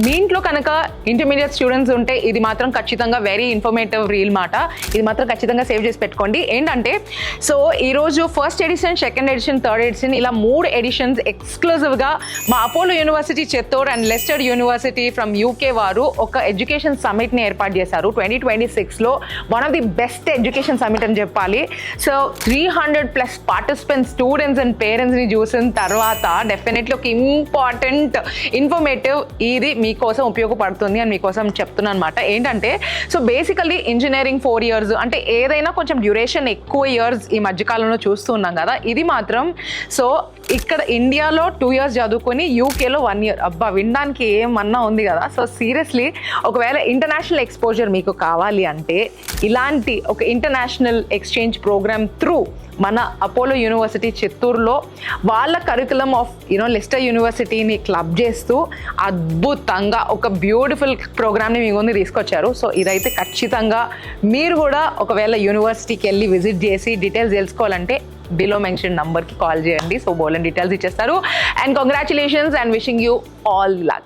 మీ ఇంట్లో కనుక intermediate students ఉంటే ఇది మాత్రం ఖచ్చితంగా వెరీ ఇన్ఫర్మేటివ్ రీల్ మాట. ఇది మాత్రం ఖచ్చితంగా సేవ్ చేసి పెట్టుకోండి. ఏంటంటే సో ఈరోజు first edition, second edition, third edition ఇలా 3 ఎడిషన్స్ ఎక్స్క్లూజివ్గా మా Apollo university Chittoor and Leicester university from UK వారు ఒక ఎడ్యుకేషన్ సమిట్ని ఏర్పాటు చేశారు 2026లో. One of the best education summit అని చెప్పాలి. సో 300+ పార్టిసిపెంట్స్, స్టూడెంట్స్ అండ్ పేరెంట్స్ని చూసిన తర్వాత డెఫినెట్లీ ఒక ఇంపార్టెంట్ ఇన్ఫర్మేటివ్ ఇది మీకోసం ఉపయోగపడుతుంది అని మీకోసం చెప్తున్నాను అనమాట. ఏంటంటే సో బేసికల్లీ ఇంజనీరింగ్ 4 years అంటే ఏదైనా కొంచెం డ్యూరేషన్ ఎక్కువ ఇయర్స్ ఈ మధ్యకాలంలో చూస్తున్నాం కదా. ఇది మాత్రం సో ఇక్కడ ఇండియాలో 2 years చదువుకొని యూకేలో 1 year. అబ్బా, వినడానికి ఏమన్నా ఉంది కదా. సో సీరియస్లీ ఒకవేళ ఇంటర్నేషనల్ ఎక్స్పోజర్ మీకు కావాలి అంటే ఇలాంటి ఒక ఇంటర్నేషనల్ ఎక్స్చేంజ్ ప్రోగ్రామ్ త్రూ మన అపోలో యూనివర్సిటీ చిత్తూరులో వాళ్ళ కరికులం ఆఫ్ లెస్టర్ యూనివర్సిటీని క్లబ్ చేస్తూ అద్భుతంగా ఒక బ్యూటిఫుల్ ప్రోగ్రామ్ని మీ ముందు తీసుకొచ్చారు. సో ఇదైతే ఖచ్చితంగా మీరు కూడా ఒకవేళ యూనివర్సిటీకి వెళ్ళి విజిట్ చేసి డీటెయిల్స్ తెలుసుకోవాలంటే బిలో మెన్షన్ నంబర్కి కాల్ చేయండి. సో బోలెన్ డీటెయిల్స్ ఇచ్చేస్తారు. And congratulations and wishing you all luck.